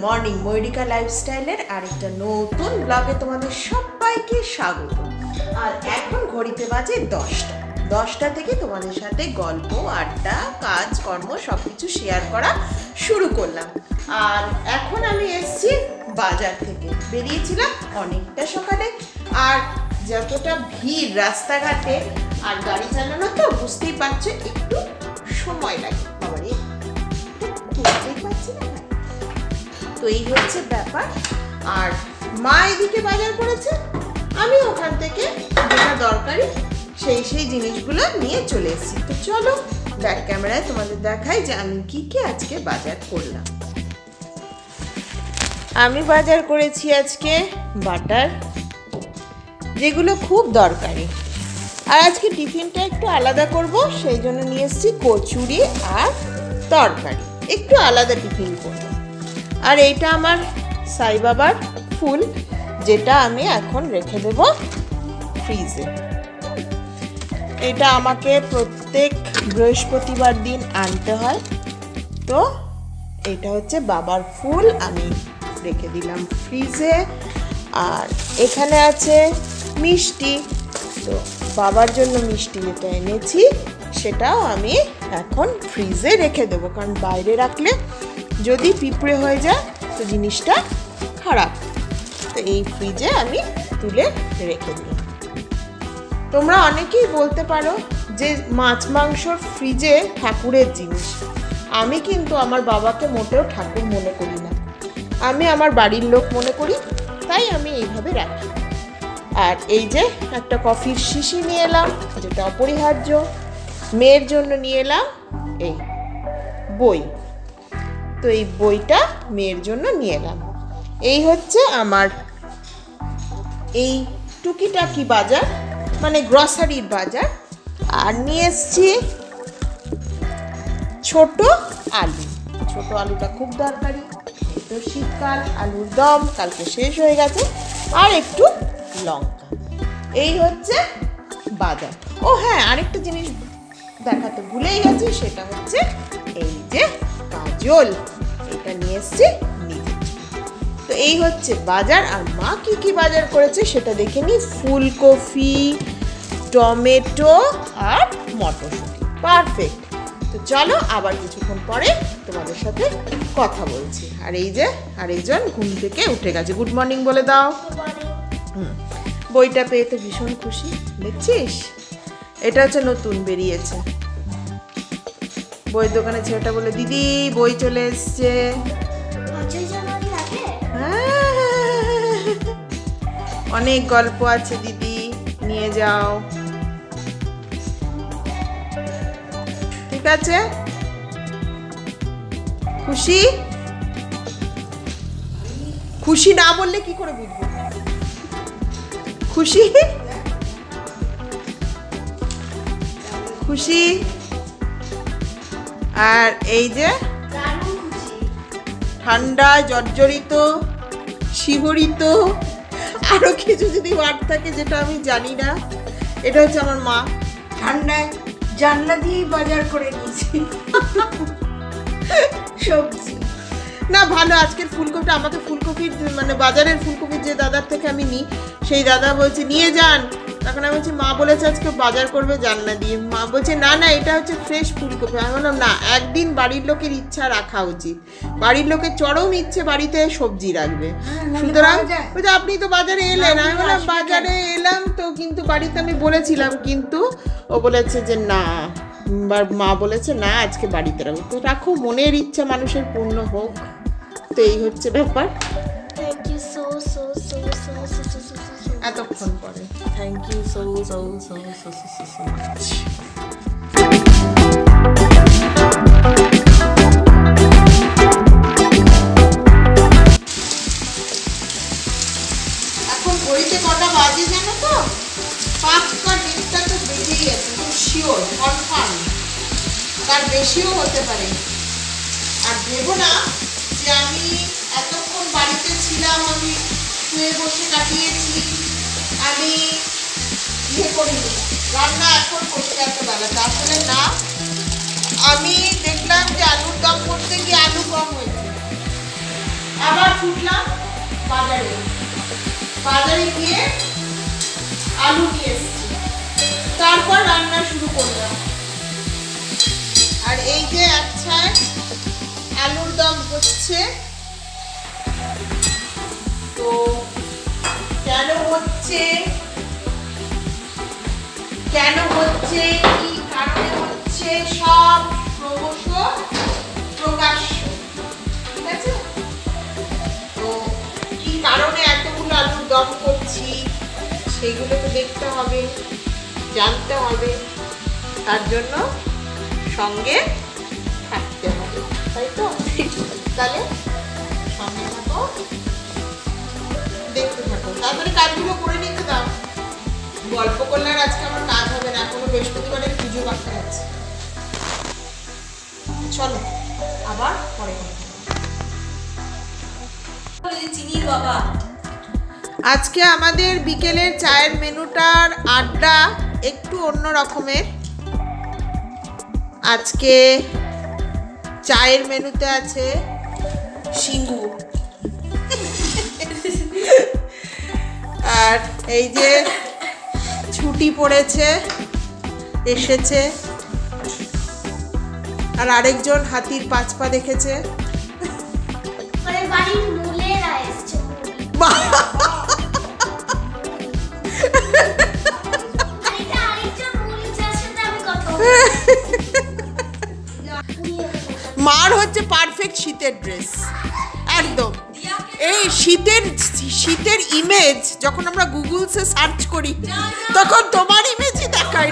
Morning ময়ূরিকা লাইফস্টাইলের আরেকটা নতুন ব্লগে তোমাদের সবাইকে স্বাগত। আর এখন ঘড়িতে বাজে 10টা থেকে তোমাদের সাথে গল্প আড্ডা কাজকর্ম সব কিছু শেয়ার করা শুরু করলাম। আর এখন আমি এসেছি বাজার থেকে, বেরিয়েছিলাম অনেকটা সকালে। আর যতটা ভিড় রাস্তাঘাটে আর গাড়ি চালানো তো বুঝতেই পারছো, একটু সময় লাগে। বাবারে বুঝতেই পারছি না, তো এই হচ্ছে ব্যাপার। আর মা এদিকে বাজার করেছে, আমি ওখান থেকে যেটা দরকারি সেই জিনিসগুলো নিয়ে চলে এসেছি। তো চলো ব্যাক ক্যামেরায় তোমাদের দেখাই যে আমি কি আজকে বাজার করলাম। আমি বাজার করেছি আজকে বাটার, যেগুলো খুব দরকারি। আর আজকে টিফিনটা একটু আলাদা করব, সেই জন্য নিয়ে এসেছি কচুরি আর তরকারি, একটু আলাদা টিফিন করব। আর এইটা আমার সাই বাবার ফুল, যেটা আমি এখন রেখে দেব ফ্রিজে। এটা আমাকে প্রত্যেক বৃহস্পতিবার দিন আনতে হয়, তো এটা হচ্ছে বাবার ফুল, আমি রেখে দিলাম ফ্রিজে। আর এখানে আছে মিষ্টি, তো বাবার জন্য মিষ্টি যেটা এনেছি সেটাও আমি এখন ফ্রিজে রেখে দেবো, কারণ বাইরে রাখলে যদি পিঁপড়ে হয়ে যায় তো জিনিসটা খারাপ। তো এই ফ্রিজে আমি তুলে রেখে দিই। তোমরা অনেকেই বলতে পারো যে মাছ মাংসর ফ্রিজে ঠাকুরের জিনিস। আমি কিন্তু আমার বাবাকে মোটেও ঠাকুর মনে করি না, আমি আমার বাড়ির লোক মনে করি, তাই আমি এইভাবে রাখি। আর এই যে একটা কফির শিশি নিয়ে এলাম, যেটা অপরিহার্য। মেয়ের জন্য নিয়ে এলাম এই বই, তো এই বইটা মেয়ের জন্য নিয়ে এলাম। এই হচ্ছে আমার এই টুকিটাকি বাজার, মানে গ্রসারির বাজার। আর নিয়ে এসছি ছোট আলুটা খুব দরকারি, তো শীতকাল, আলুর দম কালকে শেষ হয়ে গেছে। আর একটু লঙ্কা, এই হচ্ছে বাজার। ও হ্যাঁ, আরেকটা জিনিস দেখাতে ভুলেই গেছি, সেটা হচ্ছে এই যে কাজল, এটা নিয়ে এসছি নিজের। তো এই হচ্ছে বাজার। আর মা কি বাজার করেছে সেটা দেখে নি। ফুলকপি, টমেটো আর মটরশুঁটি, পারফেক্ট। তো চলো আবার কিছুক্ষণ পরে তোমাদের সাথে কথা বলছি। আর এই যে আরেকজন ঘুম থেকে উঠে গেছে, গুড মর্নিং বলে দাও। বইটা পেয়ে তো ভীষণ খুশি, দেখছিস? এটা হচ্ছে নতুন বেরিয়েছে। বইয়ের দোকানে ছেলেটা বলে, দিদি বই চলে এসছে। অনেক গল্প আছে দিদি, নিয়ে যাও। ঠিক আছে, খুশি? খুশি না বললে কি করে বুঝবো খুশি? খুশি? আর এই যে ঠান্ডা জর্জরিত, শিহরিত, আরো কিছু যদি ওয়ার্ড থাকে যেটা আমি জানি না। এটা হচ্ছে আমার মা, ঠান্ডায় জানলা দিয়েই বাজার করে নিয়েছি সবজি। না ভালো, আজকের ফুলকপিটা আমাকে ফুলকপির মানে বাজারের ফুলকপির যে দাদার থেকে আমি নিই, সেই দাদা বলছে নিয়ে যান। তখন আমি বলছি মা বলেছে আজকে বাজার করবে জানলা দিয়ে। মা বলছে না এটা হচ্ছে ফ্রেশ ফুলকপি। আমি বললাম না, একদিন বাড়ির লোকের ইচ্ছা রাখা উচিত, বাড়ির লোকের চরম ইচ্ছে বাড়িতে সবজি রাখবে। সুতরাং বলছে আপনি তো বাজারে এলেন। আমি বললাম বাজারে এলাম তো, কিন্তু বাড়িতে আমি বলেছিলাম, কিন্তু ও বলেছে যে না, মা বলেছে না আজকে বাড়িতে রাখবো। তো রাখো, মনের ইচ্ছা মানুষের পূর্ণ হোক। তো এই হচ্ছে ব্যাপার। এতক্ষণ পরে থ্যাংক ইউ সো মাচ। এখন ঘড়িতে কটা বাজে জানো তো? 5টা দিকটা তো বেজেই গেছে, খুব শিওর, কনফার্ম। তার বেশিও হতে পারে। আর ভেবো না যে আমি এতক্ষণ বাড়িতে ছিলাম, আমি শুয়ে বসে কাটিয়েছি, আমি করিনি, রান্না এখন করতে এত বেলাতে। আসলে না, আমি দেখলাম যে আলুর দম করতে গিয়ে আলু কম হয়েছে। আবার ছুটলাম বাজারে। বাজারে গিয়ে আলু নিয়ে এসেছি, তারপর রান্না শুরু করলাম। আর এই যে আচ্ছা আলুর দম হচ্ছে। তো কেন হচ্ছে কি কারণে হচ্ছে সব ক্রমশ প্রকাশ্য, ঠিক আছে? তো কি কারণে এতগুলো আলুর দম করছি সেগুলো তো দেখতে হবে, জানতে হবে, তার জন্য সঙ্গে থাকতে হবে, তাই তো? তাহলে সঙ্গে থাকো, দেখতে থাকো, তারপরে কাজগুলো করে নিতে দাও। গল্প করলে আর আজকে আমার কাজ হবে না, এখনো বৃহস্পতিবারের পুজো বাকি আছে। চলো আবার পরে চিনির বাবা। আজকে আমাদের বিকেলের চায়ের মেনুটার আড্ডা একটু অন্য রকমের। আজকে চায়ের মেনুতে আছে সিঙ্গু, আর এই যে ছুটি পড়েছে এসেছে, আর আরেকজন হাতির পাঁচ পা দেখেছে। মার হচ্ছে পারফেক্ট শীতের ড্রেস, একদম। এই শীতের ইমেজ যখন আমরা গুগলসে সার্চ করি তখন তোমার ইমেজই দেখায়,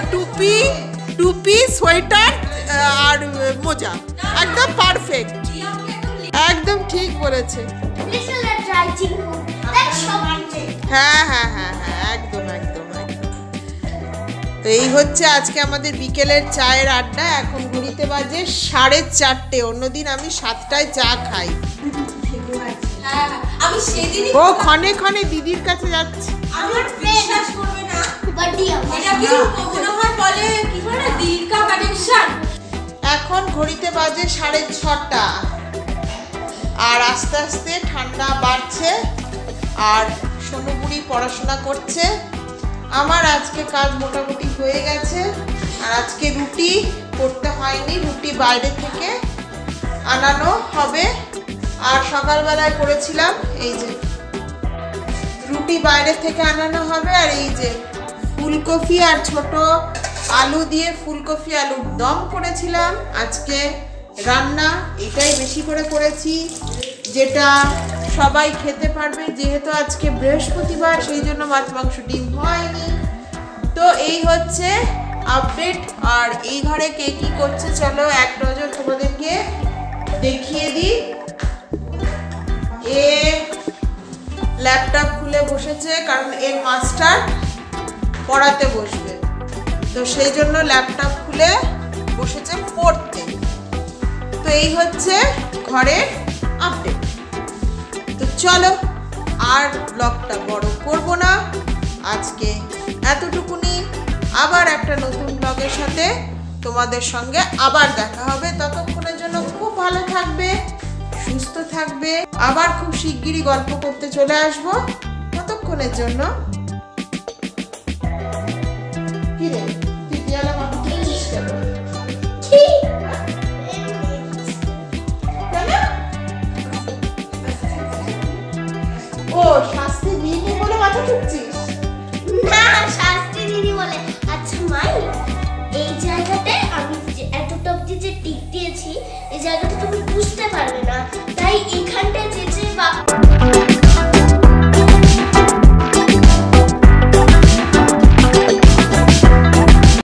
টুপি সোয়েটার আর মোজা, একদম পারফেক্ট, একদম ঠিক বলেছে। হ্যাঁ হ্যাঁ হ্যাঁ হ্যাঁ, একদম একদম একদম। তো এই হচ্ছে আজকে আমাদের বিকেলের চায়ের আড্ডা। এখন ঘুরিতে বাজে 4:30। অন্যদিন আমি 7টায় চা খাই। আমি সেদিনই ও ক্ষণে ক্ষণে দিদির কাছে যাচ্ছি। আমার বিশ্বাস করবে না, এটা কি মনে হয় বলে কি বলে দীর্ঘ কানেকশন। এখন ঘড়িতে বাজে 6:30, আর আস্তে আস্তে ঠান্ডা বাড়ছে, আর সোনুপুরি পড়াশোনা করছে। আমার আজকে কাজ মোটামুটি হয়ে গেছে, আর আজকে রুটি করতে হয়নি, রুটি বাইরে থেকে আনানো হবে। আর সকালবেলায় করেছিলাম এই যে রুটি বাইরে থেকে আনানো হবে, আর এই যে ফুলকপি আর ছোট আলু দিয়ে ফুলকপি আলুর দম করেছিলাম। আজকে রান্না এটাই বেশি করে করেছি, যেটা সবাই খেতে পারবে, যেহেতু আজকে বৃহস্পতিবার, সেই জন্য মাছ মাংস ডিম হয়নি। তো এই হচ্ছে আপডেট। আর এই ঘরে কে কি করছে চলো এক নজর তোমাদেরকে দেখিয়ে দিই। এ ল্যাপটপ খুলে বসেছে, কারণ এর মাস্টার পড়াতে বসবে, তো সেই জন্য ল্যাপটপ খুলে বসেছে পড়তে। তো এই হচ্ছে ঘরের আপডেট। তো চলো আর ব্লগটা বড় করব না, আজকে এতটুকুনি। আবার একটা নতুন ব্লগের সাথে তোমাদের সঙ্গে আবার দেখা হবে। ততক্ষণের জন্য খুব ভালো থাকবে, সুস্থ থাকবে। আবার খুব শিগগিরই গল্প করতে চলে আসবো। ততক্ষণের জন্য কি রে তুই দিয়ালা মাথা তুলছিস কেন? ও শাস্তি দিইনি বলে মাথা তুলছিস? না, শাস্তি দিদি বলে। আচ্ছা মাই, এই জায়গাতে আমি এতটা অবধি যে টিক দিয়েছি, এই জায়গাটা তুমি বুঝতে পারবে না, তাই এই